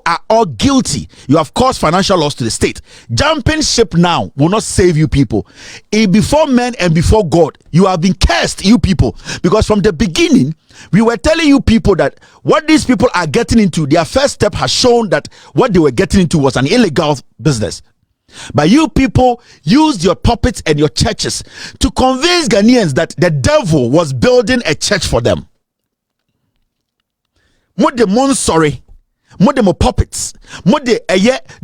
are all guilty. You have caused financial loss to the state. Jumping ship now will not save you people. Before men and before God, you have been cursed, you people, because from the beginning we were telling you people that what these people are getting into, their first step has shown that what they were getting into was an illegal business. But you people used your puppets and your churches to convince Ghanaians that the devil was building a church for them. Sorry. More the more puppets, more the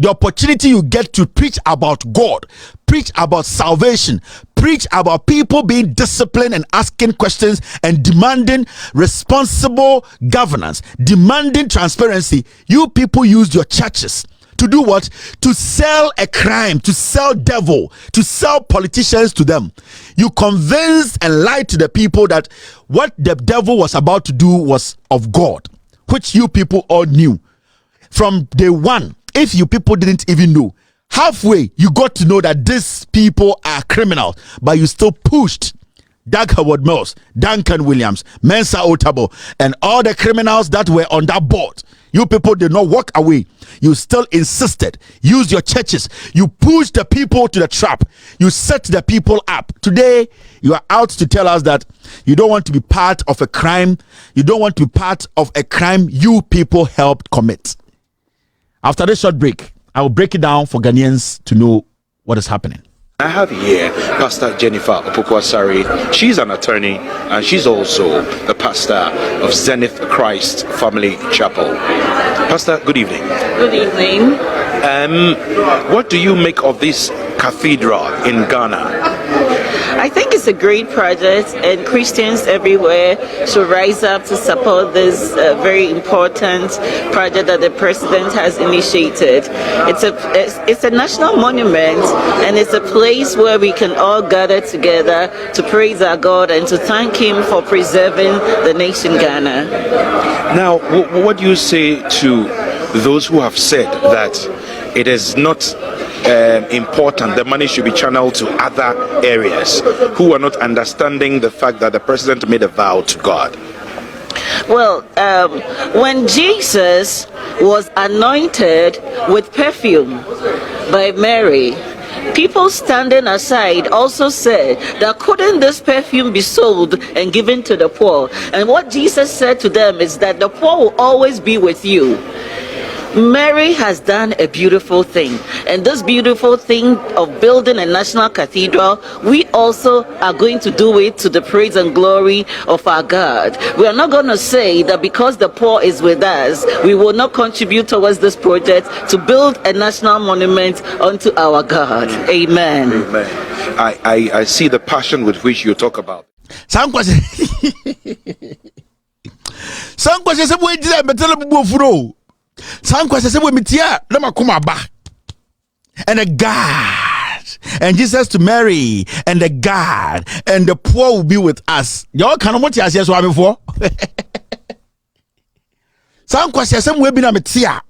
opportunity you get to preach about God, preach about salvation, preach about people being disciplined and asking questions and demanding responsible governance, demanding transparency. You people use your churches to do what? To sell a crime, to sell devil, to sell politicians to them. You convinced and lied to the people that what the devil was about to do was of God, which you people all knew. From day one, if you people didn't even know, halfway you got to know that these people are criminals, but you still pushed Davcadotv, Duncan Williams, Mensa Otabo, and all the criminals that were on that board. You people did not walk away. You still insisted. Use your churches. You pushed the people to the trap. You set the people up. Today, you are out to tell us that you don't want to be part of a crime. You don't want to be part of a crime you people helped commit. After this short break, I will break it down for Ghanaians to know what is happening. I have here Pastor Jennifer Opoku-Asare. She's an attorney and she's also the pastor of Zenith Christ Family Chapel. Pastor, good evening. Good evening. What do you make of this cathedral in Ghana? I think it's a great project, and Christians everywhere should rise up to support this very important project that the president has initiated. It's a national monument, and it's a place where we can all gather together to praise our God and to thank Him for preserving the nation Ghana. Now, what do you say to those who have said that it is not important, the money should be channeled to other areas, who are not understanding the fact that the president made a vow to God? Well, when Jesus was anointed with perfume by Mary, people standing aside also said that couldn't this perfume be sold and given to the poor? And what Jesus said to them is that the poor will always be with you. Mary has done a beautiful thing, and this beautiful thing of building a national cathedral, we also are going to do it to the praise and glory of our God. We are not going to say that because the poor is with us, we will not contribute towards this project to build a national monument unto our God. Amen. Amen. I see the passion with which you talk about. Some questions. Some questions say, and the God, and Jesus to Mary, and the God, and the poor will be with us. Y'all can't want to say what before. Some questions say, we be na metia.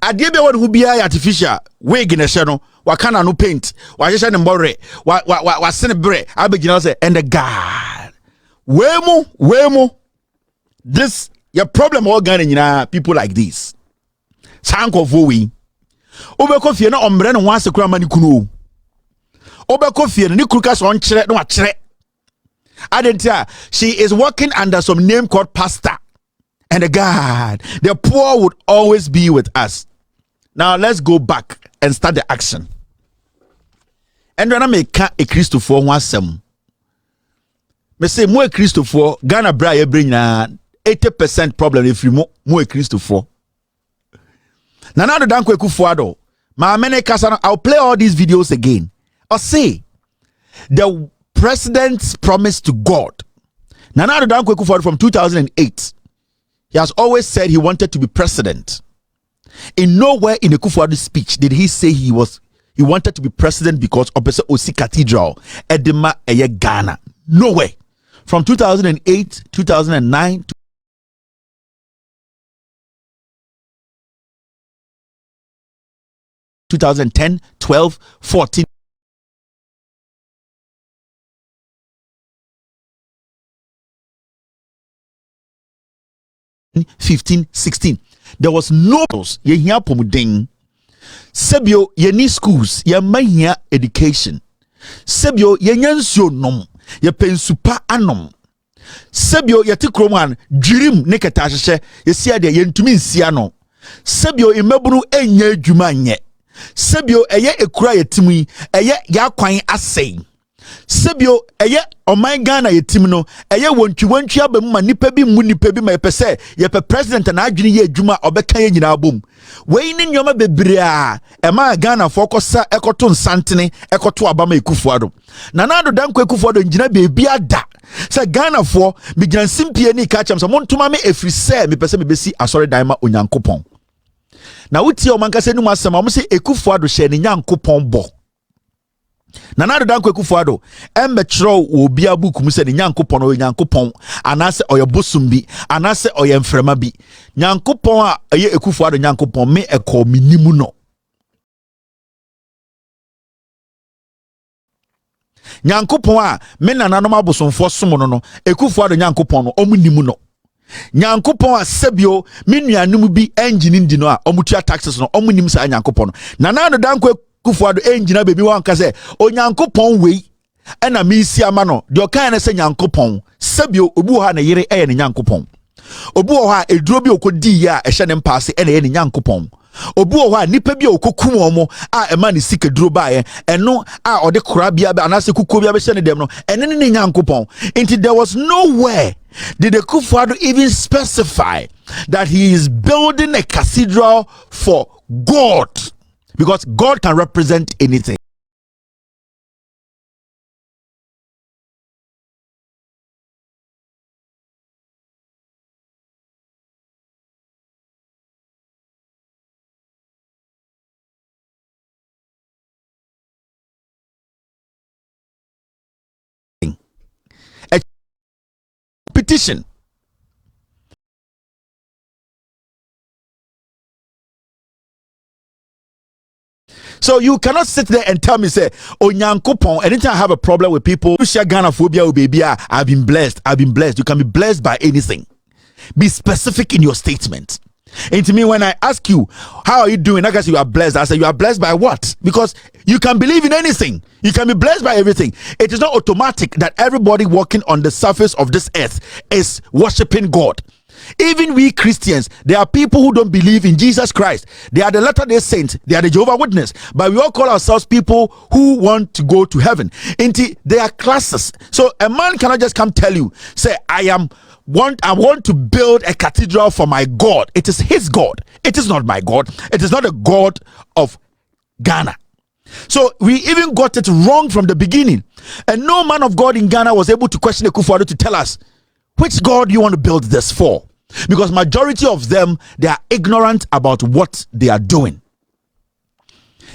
I did one who be artificial wig in a channel. What can I no paint? What you say in bore? What send bread? I begin to say, and the God. Wemo. This your problem all Ghana people like this. Sanko vowi obeko fie na omre no wanse kura mani kunu obeko fie ni kruka so onkyere no akyere adentia she is working under some name called pastor, and God, the poor would always be with us. Now let's go back and start the action. And when I make a Christopher wasem me say mo a Christopher Ghana bra ye bring na 80% problem if you mo a Christopher. Nanado Danko Ekufuado, my many kasano. I'll play all these videos again. Or say the president's promise to God. Nanado Danko Ekufuado from 2008. He has always said he wanted to be president. In nowhere in Ekufuado's speech did he say he wanted to be president because of the Osi Cathedral, Edema Eye Ghana. Nowhere. From 2008, 2009. 2010, 12, 14. '15, 16. there was no ye hia pomuden. Sebio ye ni schools ye mahia education. Sebio ye nyansuo nom ye pensupa anom. Sebio ye ti kroman dwirim ne keta hye ye sia de ye ntumi nsia no. Sebio imebunu enya adwuma nye. Sebio eye ekura yetimi eye ya kwan asei. Sebio eye oman Ghana yetim no eye wontwi abam ma nipa bi mu nipa bi ma yepese yepe president na adwene ye adwuma obeka ye nyina abom. Wei ni nyoma bebre a ema Ghana fokosa ekoto nsantene ekoto abama ekufuado. Nana do danko ekufuado ngina bebi ada. Say Ghana for bigyan simpie ni ka cham so montuma me efrise me pese me besi asore dan ma onyankopon. Na uti o mankase nu masema mo se ekufuado hye ne nyankopon bo. Nana do danko ekufuado embe chro obi abuku mu se ne nyankopon o nyankopon anase oyebosum bi anase oyemfrema bi. Nyankopon a eye ekufuado nyankopon me eko minimu no. Nyankopon a me nananom abosomfo som no ekufuado nyankopon no omunimu no. Nyankopon a sebio me nuanum bi engine ndi no a omutua taxes no omunim sa nyankopon no. Nanano danko ekufuado engine bebi wanka se o nyankopon wei ena me isi ama no de okan na se nyankopon sebio obu ha na yere eye ne nyankopon. Obu ha eduro bi okodi ya ehye ne mpaase ena ye ne nyankopon. Obu owa nipa bi okokum omo a ema ne sika duro baaye eno a ode kora bia anase kuko bia be hye ne dem no ene ne nyankopon. Until there was nowhere did the Kufuado even specify that he is building a cathedral for God, because God can represent anything. Petition. So you cannot sit there and tell me, say, oh, Nyankopon, anytime I have a problem with people, you share Ghana phobia, oh, baby, I've been blessed. I've been blessed. You can be blessed by anything. Be specific in your statement. And to me, when I ask you, how are you doing? I guess you are blessed. I say, you are blessed by what? Because you can believe in anything. You can be blessed by everything. It is not automatic that everybody walking on the surface of this earth is worshiping God. Even we Christians, there are people who don't believe in Jesus Christ. They are the Latter-day Saints. They are the Jehovah's Witness. But we all call ourselves people who want to go to heaven. There are classes. So a man cannot just come tell you, say, I want to build a cathedral for my God. It is his God. It is not my God. It is not the God of Ghana. So we even got it wrong from the beginning. And no man of God in Ghana was able to question the Kufuado to tell us, which God you want to build this for? Because majority of them, they are ignorant about what they are doing.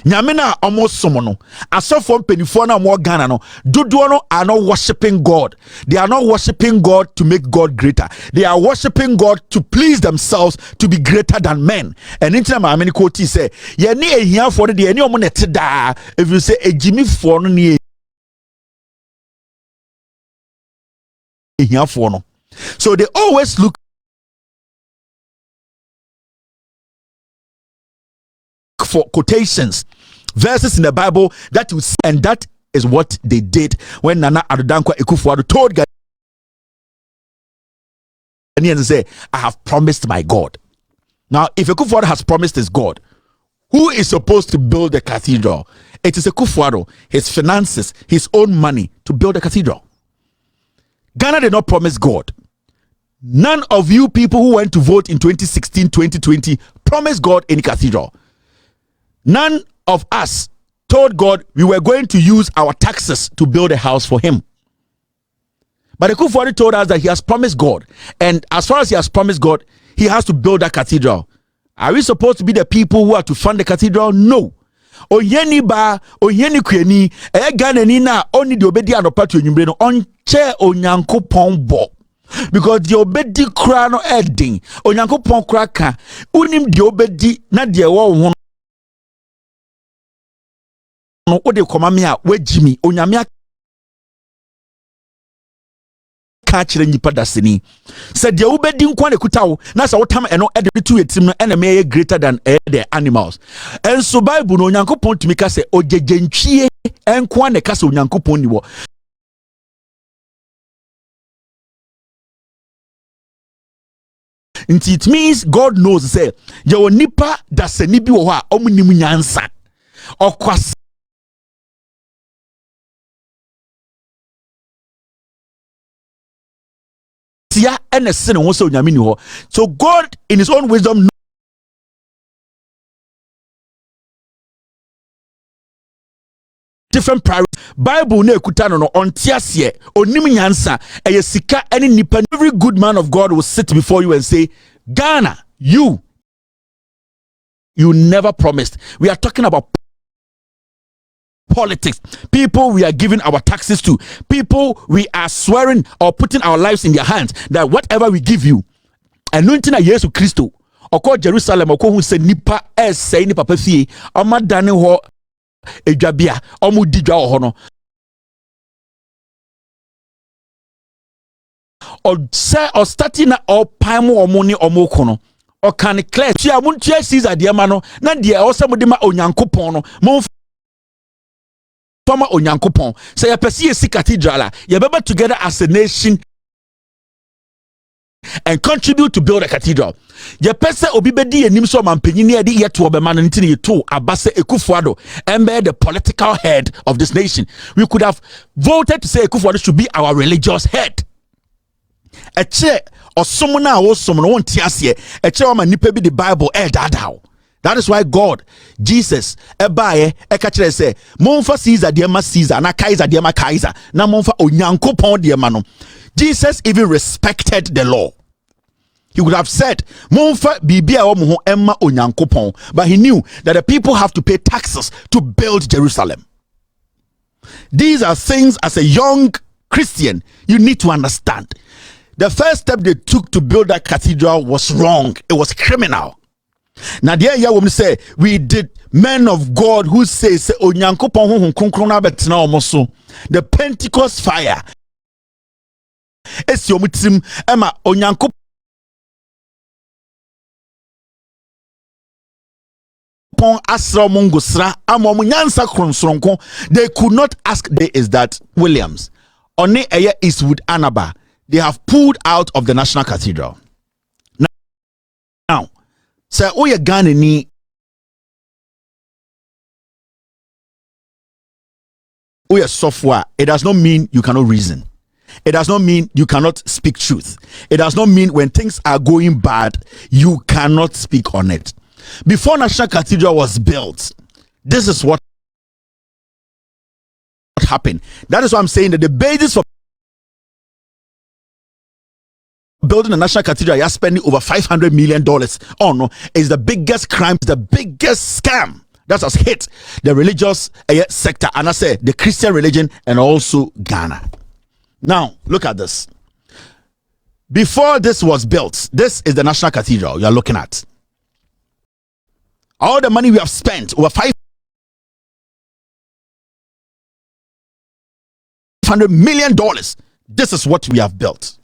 Nyamina almost someone aso from penifo na mo Ghana no dodo no are not worshiping God. They are not worshiping God to make God greater. They are worshiping God to please themselves, to be greater than men. And intina ma ameni quote say ye ni ehia for de eni omo net da, if you say ejimi for no ni ehia for no. So they always look for quotations, verses in the Bible that you see, and that is what they did when Nana Addo Ekufuado told Ghanaians, say, I have promised my God. Now, if Ekufuado has promised his God, who is supposed to build the cathedral? It is Ekufuado, his finances, his own money to build a cathedral. Ghana did not promise God. None of you people who went to vote in 2016, 2020 promised God any cathedral. None of us told God we were going to use our taxes to build a house for him. But Ekufuado told us that he has promised God. And as far as he has promised God, he has to build that cathedral. Are we supposed to be the people who are to fund the cathedral? No. Oyeni ba, oyeni kweni, Ghana ni na oni di obedi anopa to enyumbre no onche onyankopon bo. Because the obedi kra no edin, onyankopon kra ka, unim di obedi na di ewo ho no ode koma me a wagimi onyame catch the nipa dasini. Said the ubedi nkwane kutawo na sa wotam eno ede to etim no ene me greater than the animals. And so Bible no Onyankopon tumi ka se ogegentwie enkwane ka se Onyankopon ni wo. It means God knows say your nipa dasani bi wo ho a omunim nyansa. Okwas and a sin also nyamini. So God in his own wisdom different priorities. Bible ne kutano no ontiasie onim nyansa eye sika any nipa. Every good man of God will sit before you and say, Ghana, you never promised. We are talking about politics, people we are giving our taxes to, people we are swearing or putting our lives in their hands that whatever we give you, anointing a Yesu Christo, or Jerusalem, or who said nipa say nipa pefie, or madane ho ejabia, or mudija or hono, or say or starting or pamo or money or mokono, or can clear. She amun tia Caesar diamano, na dia or some dima onyankopono, mon former Onyankopon. Say a pesi Cathedral, you better together as a nation and contribute to build a cathedral. Ye pese obibedi enim so mampanyini ade yeto obemano ntini yeto abase Ekufuado embe the political head of this nation. We could have voted to say Ekufuado should be our religious head. Eche osomona wo somono won tiase eche wa manipa bi the Bible dadao. That is why God, Jesus, ebaye ekachere say, monfa Caesar diema Caesar, na Kaiser diema Kaiser, na monfa Onyankopon diema no. Jesus even respected the law. He would have said, monfa bibia wo mo emma Onyankopon, but he knew that the people have to pay taxes to build Jerusalem. These are things as a young Christian you need to understand. The first step they took to build that cathedral was wrong. It was criminal. Now there ya woman say we did men of God who say Onyankopon honhom kronkron na betina omoso. The Pentecost fire esi omutim ema Onyankopon asra mongosra ama omunyansa kronsronko. They could not ask. There is that Williams One eye Eastwood Anaba, they have pulled out of the National Cathedral. Now say oye Ghana ni oye software, it does not mean you cannot reason. It does not mean you cannot speak truth. It does not mean when things are going bad, you cannot speak on it. Before National Cathedral was built, this is what happened. That is why I'm saying that the basis for building a National Cathedral, you're spending over $500 million on, is the biggest crime, the biggest scam that has hit the religious sector, and I say the Christian religion and also Ghana. Now, look at this. Before this was built, this is the National Cathedral you're looking at. All the money we have spent, over $500 million, this is what we have built.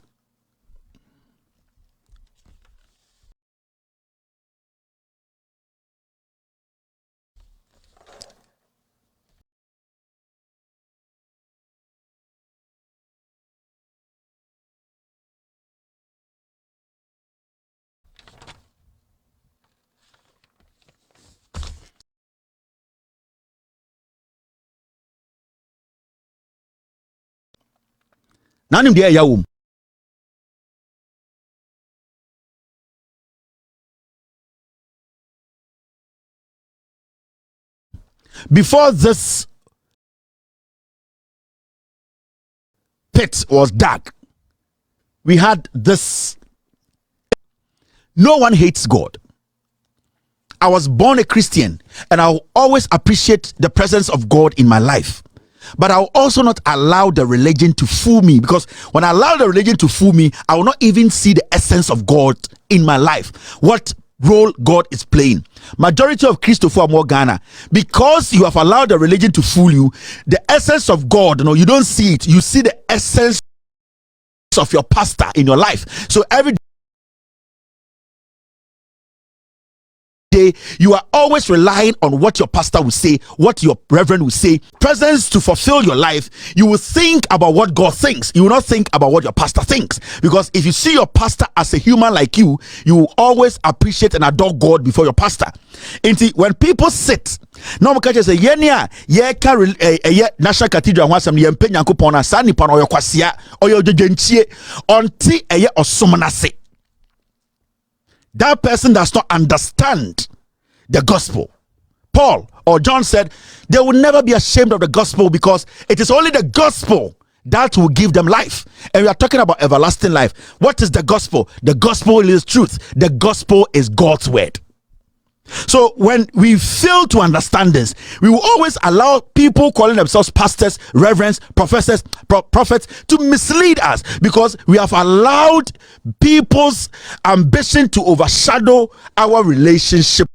Nanim dia yawum. Before this pit was dug, we had this. No one hates God. I was born a Christian and I'll always appreciate the presence of God in my life. But I'll also not allow the religion to fool me, because when I allow the religion to fool me, I will not even see the essence of God in my life. What role God is playing. Majority of Christopher more Ghana, because you have allowed the religion to fool you, the essence of God, you don't see it. You see the essence of your pastor in your life. So every day you are always relying on what your pastor will say, what your reverend will say. Presence to fulfill your life, you will think about what God thinks. You will not think about what your pastor thinks, because if you see your pastor as a human like you will always appreciate and adore God before your pastor. When people sit no mka say yenia ye ka national cathedral ho asem ye mpa Nyankopon na sa nipa no oyokwasia oyodwedwentie onti eye osomnase. That person does not understand the gospel. Paul or John said they will never be ashamed of the gospel, because it is only the gospel that will give them life. And we are talking about everlasting life. What is the gospel? The gospel is truth. The gospel is God's word. So when we fail to understand this, we will always allow people calling themselves pastors, reverends, professors, prophets to mislead us, because we have allowed people's ambition to overshadow our relationship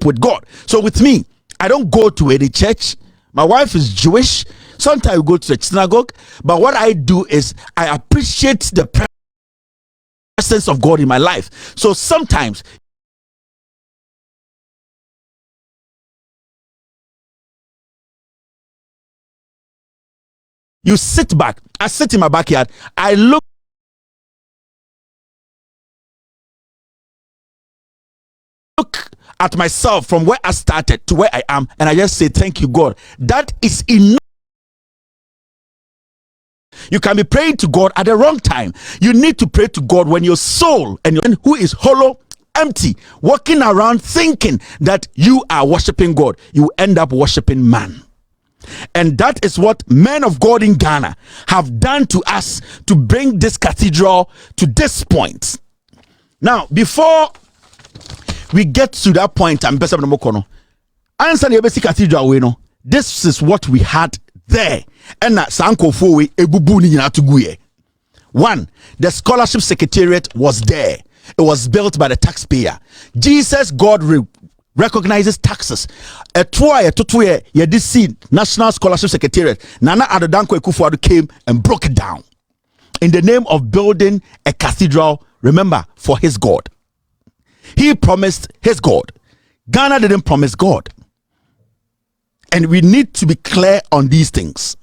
with God. So with me, I don't go to any church. My wife is Jewish. Sometimes we go to the synagogue, but what I do is I appreciate the presence of God in my life. So sometimes you sit back. I sit in my backyard. I look at myself from where I started to where I am, and I just say, thank you, God. That is enough. You can be praying to God at the wrong time. You need to pray to God when your soul and your who is hollow, empty, walking around thinking that you are worshiping God, you end up worshiping man. And that is what men of God in Ghana have done to us to bring this cathedral to this point. Now, before we get to that point, I'm best of answer the cathedral we know. This is what we had there. And one, the scholarship secretariat was there. It was built by the taxpayer. Jesus, God recognizes taxes. A National Scholarship Secretariat, Nana Adodanko Ekufuado came and broke it down in the name of building a cathedral, remember, for his God. He promised his God. Ghana didn't promise God. And we need to be clear on these things.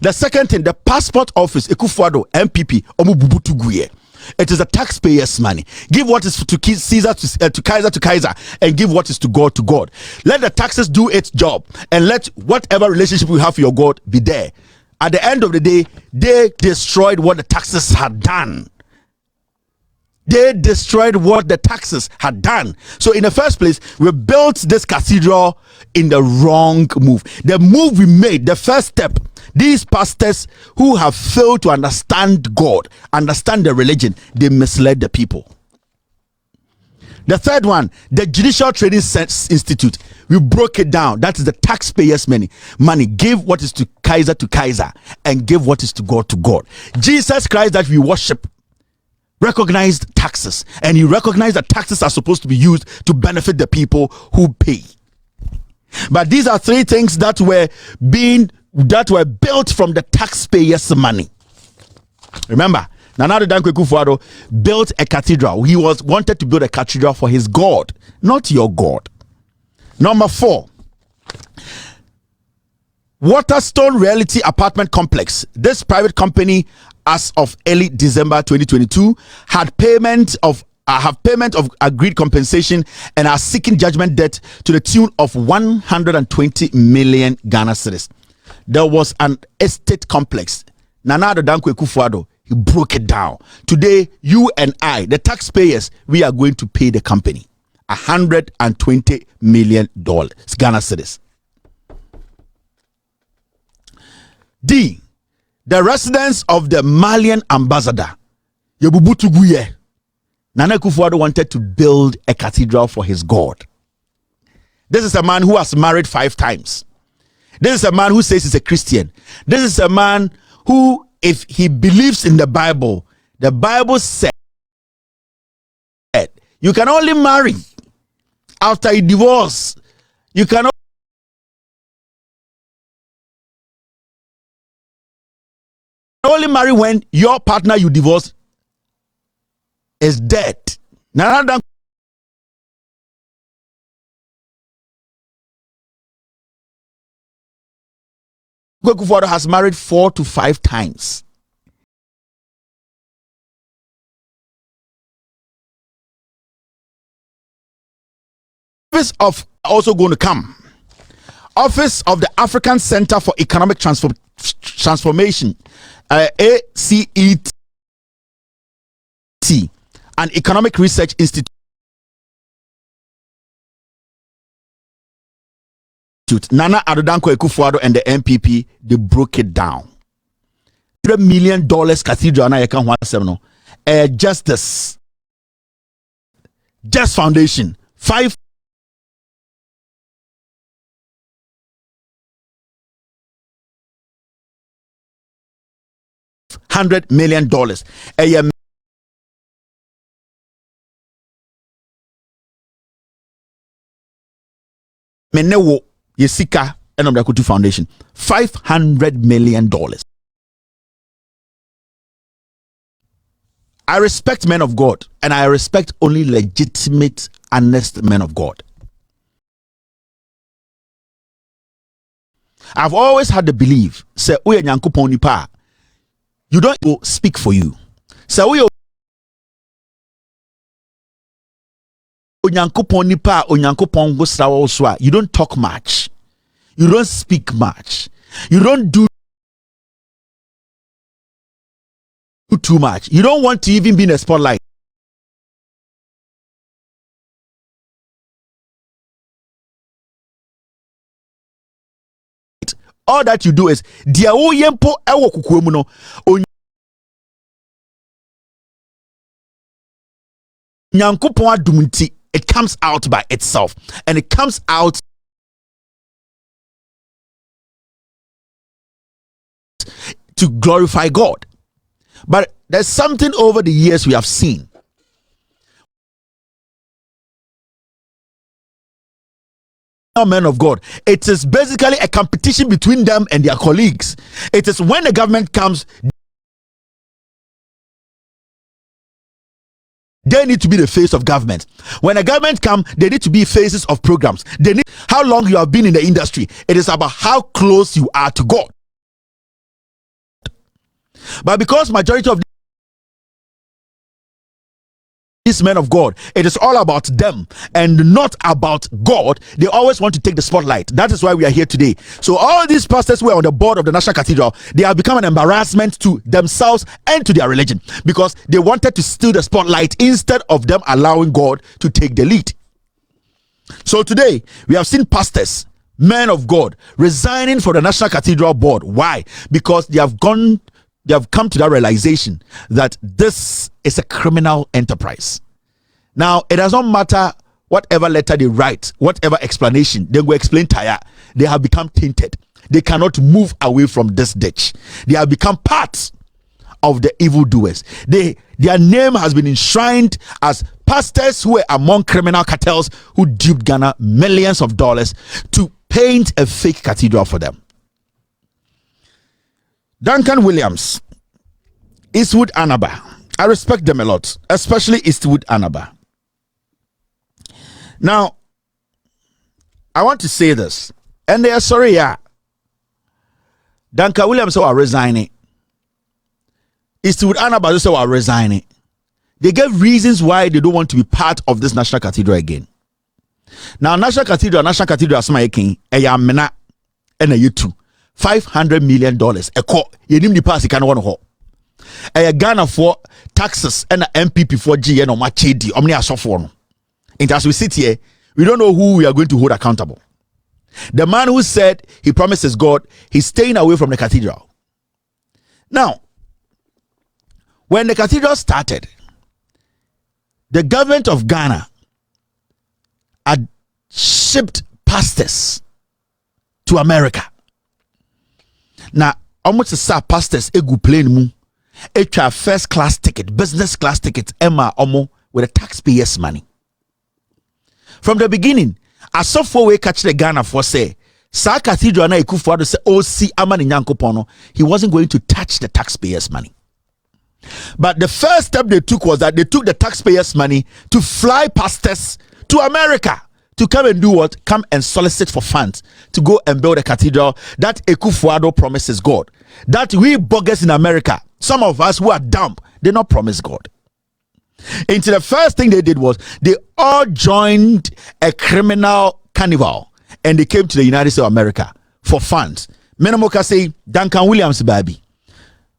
The second thing, the passport office, Ekufuado, MPP, Omububutuguye. It is the taxpayers' money. Give what is to Caesar to Kaiser, and give what is to God to God. Let the taxes do its job, and let whatever relationship you have with your God be there. At the end of the day, they destroyed what the taxes had done. They destroyed what the taxes had done. So in the first place, we built this cathedral in the wrong move. The move we made, the first step, these pastors who have failed to understand God, understand the religion, they misled the people. The third one, the Judicial Training Institute, we broke it down. That is the taxpayers' money. Give what is to Kaiser, and give what is to God. Jesus Christ that we worship recognized taxes, and he recognized that taxes are supposed to be used to benefit the people who pay. But these are three things that were built from the taxpayers' money. Remember, Nana Adodanko Ekufuado built a cathedral. He wanted to build a cathedral for his God, not your God. Number 4, Waterstone Reality Apartment Complex. This private company, as of early December 2022, have payment of agreed compensation and are seeking judgment debt to the tune of 120 million Ghana cedis. There was an estate complex. Nana Adodanko Ekufuado, he broke it down. Today, you and I, the taxpayers, we are going to pay the company $120 million Ghana cedis. D, the residence of the Malian ambassador, Yebubutuguye. Nana Ekufuado wanted to build a cathedral for his God. This is a man who has married 5 times. This is a man who says he's a Christian. This is a man who, if he believes in the Bible said you can only marry after a divorce. You cannot marry when your partner you divorce is dead. Nana Dankwa has married 4 to 5 times. Office of also going to come. Office of the African Center for Economic Transformation, ACET, an economic research institute. Nana Addo Dankwa and the MPP, they broke it down. $100 million cathedral na yekan ho asem no. Justice. Just Foundation. $500 million. Menewo Yesika and Davcadotv Foundation. $500 million. I respect men of God, and I respect only legitimate, honest men of God. I've always had the belief, say, "Uye nyankopon nipa." You don't go speak for you. So we onyankopon nipa onyankopon go srawo so a, you don't talk much. You don't speak much. You don't do too much. You don't want to even be in a spotlight. All that you do is dia wo yempo ewo kukuomu no onyankopon adum nti, it comes out by itself, and it comes out to glorify God. But there's something over the years we have seen. Men of God, it is basically a competition between them and their colleagues. It is when the government comes, they need to be the face of government. When the government comes, they need to be faces of programs. They need how long you have been in the industry. It is about how close you are to God. But because majority of these men of God, it is all about them and not about God. They always want to take the spotlight. That is why we are here today. So all these pastors who are on the board of the National Cathedral, they have become an embarrassment to themselves and to their religion, because they wanted to steal the spotlight instead of them allowing God to take the lead. So today we have seen pastors, men of God, resigning for the National Cathedral board. Why? Because they have come to that realization that this is a criminal enterprise. Now, it does not matter whatever letter they write, whatever explanation they will explain tire, they have become tainted. They cannot move away from this ditch. They have become part of the evildoers. Their name has been enshrined as pastors who were among criminal cartels who duped Ghana millions of dollars to paint a fake cathedral for them. Duncan Williams, Eastwood Anaba. I respect them a lot, especially Eastwood Anaba. Now, I want to say this, and they are sorry, yeah. Duncan Williams are resigning. Eastwood Anaba are resigning. They gave reasons why they don't want to be part of this National Cathedral again. Now, National Cathedral, as my king, mena, and a you $500 million. A call, you need the pass, you can't want to Ghana for taxes and MPP for G and Machedi, Omnia software. And as we sit here, we don't know who we are going to hold accountable. The man who said he promises God, he's staying away from the cathedral. Now, when the cathedral started, the government of Ghana had shipped pastors to America. Now, almost a pastors egu plane mu a first class ticket, business class ticket, Emma Omo with the taxpayers' money. From the beginning, as software we catch the Ghana for say Sa cathedral na Ekufuado say osi amani nyankopono, he wasn't going to touch the taxpayers' money. But the first step they took was that they took the taxpayers' money to fly pastors to America to come and do what? Come and solicit for funds to go and build a cathedral that Ekufuado promises God. That we buggers in America, some of us who are dumb, did not promise God. Into the first thing they did was they all joined a criminal carnival and they came to the United States of America for funds. Menamoka say Duncan Williams baby.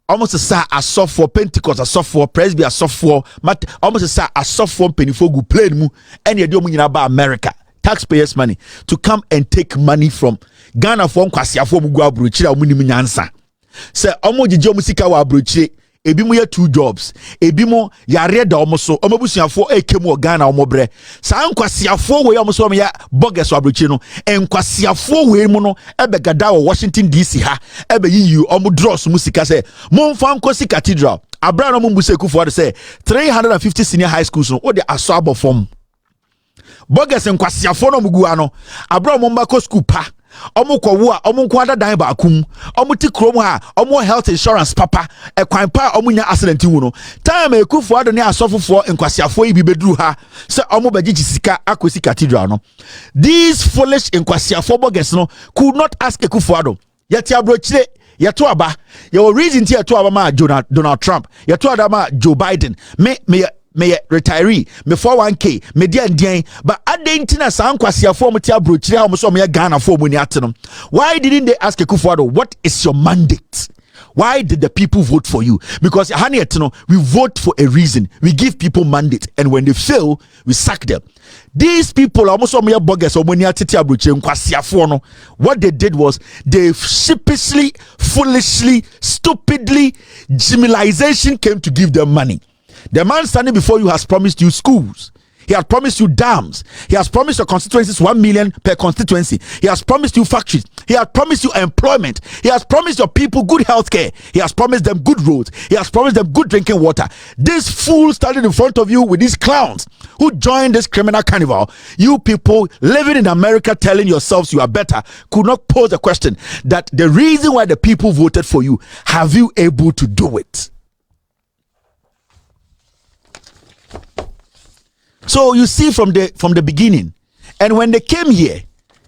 Almost a sa for Pentecost, a for Presby, a for almost a sa for Penifogu played mu and you do about America. Taxpayers' money to come and take money from Ghana from Kwasia for Mugua Bruchira Muniminansa. Say Omo Jijo Musika wa Bruchi, Ebimo ya 2 jobs, Ebimo ya reda omoso, Omobusia for Ekemo Ghana Omobre. Sa Kwasia for we almost ya bogus wa Bruchino, and Kwasia for we mono, Ebe Gadawa Washington DC ha, Ebe you Omo Dross Musika say, Mon Fam Kosi Cathedral, Abraham Mumbuseku for say 350 senior high schools, or the Asabo form. Bogus and Kwasiafo no muguano abro mombako school pa omukwo wo a omukwo adadan ba akum omuti krom ha omo health insurance papa ekwan pa omunya accident wu no time Ekufuado ne asofofo nkwasiafo yi bi beduru ha se omo bagiji sika akosi cathedral no. These foolish nkwasiafo bogus no could not ask Ekufuado yeti abrochire yeto aba your reason ti yeto aba ma Donald Trump yeto aba ma Joe Biden me retiree me 401k me dian but adentina san kwasiafo mo ti abrochire ha mo so me Ghana for mo ni atenom. Why didn't they ask Ekufuado what is your mandate? Why did the people vote for you? Because we vote for a reason. We give people mandate, and when they fail, we sack them. These people almost bogus what they did was they sheepishly, foolishly, stupidly, Jimilization came to give them money. The man standing before you has promised you schools. He has promised you dams. He has promised your constituencies 1 million per constituency. He has promised you factories. He has promised you employment. He has promised your people good health care. He has promised them good roads. He has promised them good drinking water. This fool standing in front of you with these clowns who joined this criminal carnival, you people living in America telling yourselves you are better, could not pose a question that the reason why the people voted for you, have you able to do it? So you see from the beginning, and when they came here,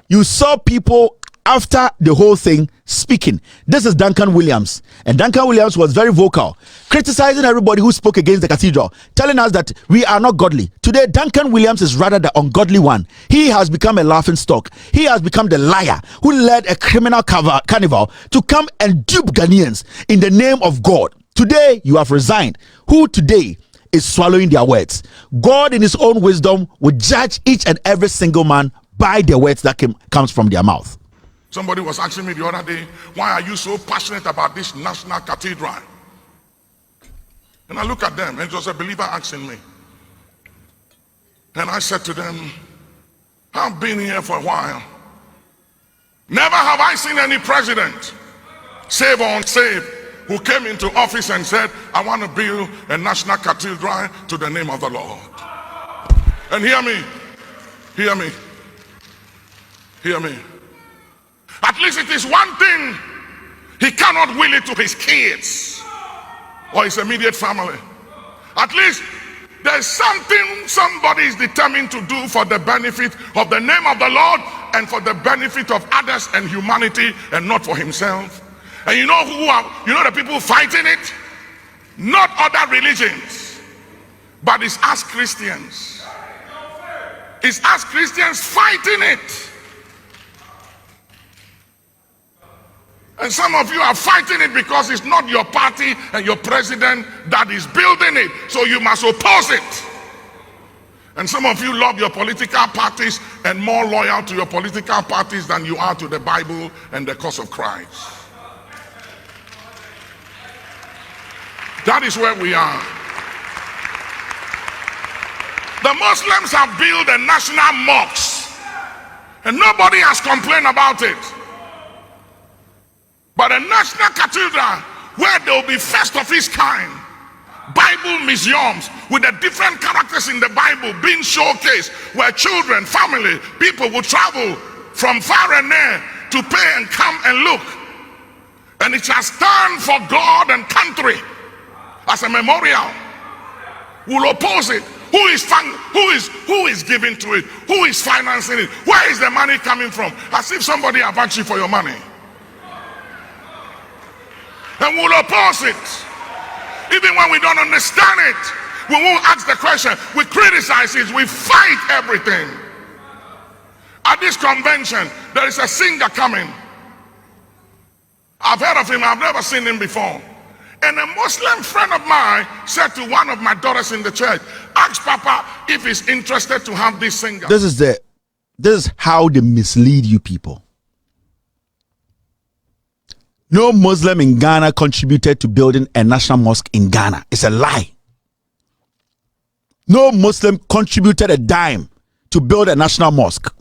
you saw people after the whole thing speaking. This is Duncan Williams, and Duncan Williams was very vocal, criticizing everybody who spoke against the cathedral, telling us that we are not godly. Today, Duncan Williams is rather the ungodly one. He has become a laughing stock. He has become the liar who led a criminal carnival to come and dupe Ghanaians in the name of God. Today, you have resigned. Who today is swallowing their words? God in his own wisdom will judge each and every single man by the words that comes from their mouth. Somebody was asking me the other day, why are you so passionate about this national cathedral? And I look at them, and it was a believer asking me. And I said to them, I've been here for a while. Never have I seen any president, save or unsaved, who came into office and said, I want to build a national cathedral to the name of the Lord. And hear me. At least it is one thing he cannot will it to his kids or his immediate family. At least there's something somebody is determined to do for the benefit of the name of the Lord and for the benefit of others and humanity, and not for himself. And you know the people fighting it? Not other religions, but it's us Christians. It's us Christians fighting it. And some of you are fighting it because it's not your party and your president that is building it, so you must oppose it. And some of you love your political parties and more loyal to your political parties than you are to the Bible and the cause of Christ. That is where we are. The Muslims have built a national mosque and nobody has complained about it. But a national cathedral where there will be first of its kind, Bible museums with the different characters in the Bible being showcased, where children, family, people will travel from far and near to pay and come and look. And it shall stand for God and country as a memorial. Will oppose it. Who is giving to it? Who is financing it? Where is the money coming from? As if somebody have asked you for your money. And we'll oppose it. Even when we don't understand it, we won't ask the question. We criticize it. We fight everything. At this convention, there is a singer coming. I've heard of him. I've never seen him before. And a Muslim friend of mine said to one of my daughters in the church, ask Papa if he's interested to have this singer. This is how they mislead you people. No Muslim in Ghana contributed to building a national mosque in Ghana. It's a lie. No Muslim contributed a dime to build a national mosque.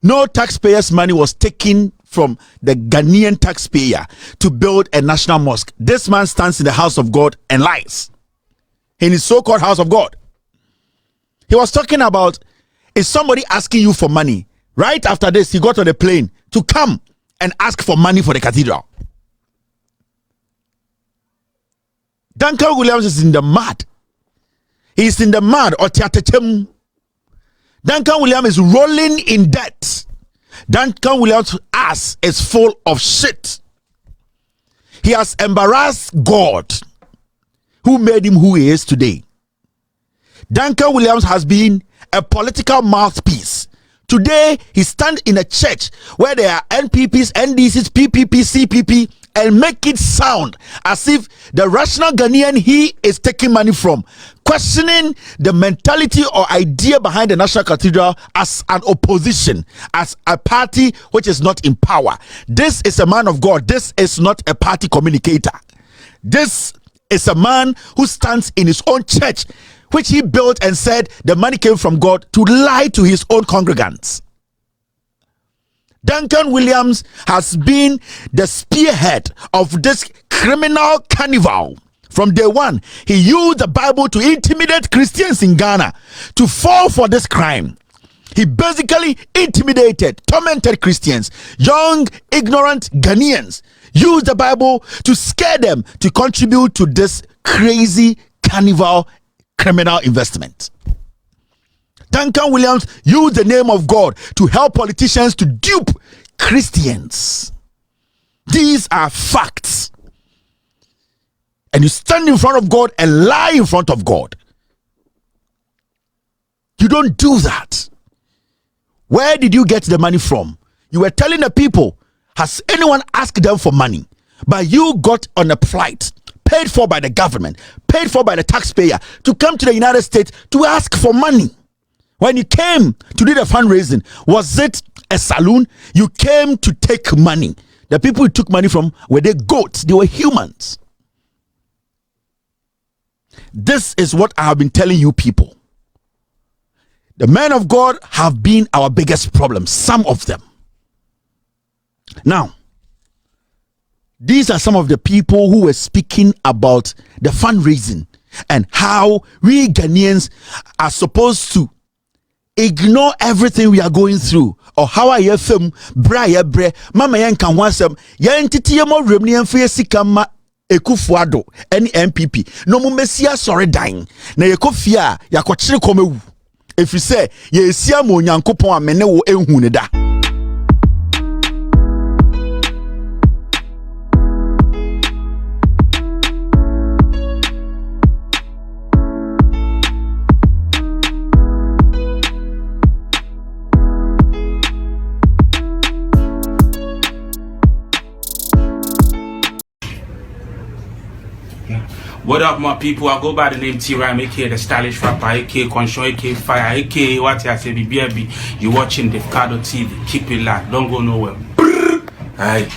No taxpayers' money was taken from the Ghanaian taxpayer to build a national mosque. This man stands in the house of God and lies. In his so-called house of God. He was talking about, is somebody asking you for money? Right after this, he got on the plane to come and ask for money for the cathedral. Duncan Williams is in the mud. He's in the mud. Duncan Williams is rolling in debt. Duncan Williams' ass is full of shit. He has embarrassed God, who made him who he is today. Duncan Williams has been a political mouthpiece. Today, he stands in a church where there are NPPs, NDCs, PPP, CPP, and make it sound as if the rational Ghanaian he is taking money from, questioning the mentality or idea behind the National Cathedral as an opposition, as a party which is not in power. This is a man of God. This is not a party communicator. This is a man who stands in his own church, which he built and said the money came from God, to lie to his own congregants. Duncan Williams has been the spearhead of this criminal carnival. From day one, he used the Bible to intimidate Christians in Ghana to fall for this crime. He basically intimidated, tormented Christians, young, ignorant Ghanaians, used the Bible to scare them to contribute to this crazy carnival criminal investment. Duncan Williams used the name of God to help politicians to dupe Christians. These are facts. And you stand in front of God and lie in front of God. You don't do that. Where did you get the money from? You were telling the people, has anyone asked them for money? But you got on a flight, paid for by the government, paid for by the taxpayer, to come to the United States to ask for money. When you came to do the fundraising, was it a saloon? You came to take money. The people you took money from, were they goats? They were humans. This is what I have been telling you people. The men of God have been our biggest problem, some of them. Now, these are some of the people who were speaking about the fundraising and how we Ghanaians are supposed to ignore everything we are going through. Or how are you film bra ya bre mama yan kan wansem yan titiye mo rem ne yan fe sika ma Ekufuado any MPP no mo mesia sore dan na yekofia yakokire komewu efi se ye esia mo Nyankopon amene wo ehunu ne da. What up, my people? I go by the name T-Rhyme, aka the stylish rapper, aka Conscious, aka Fire, aka what I say, BBB. You watching Davcadotv. Keep it locked. Don't go nowhere. Alright.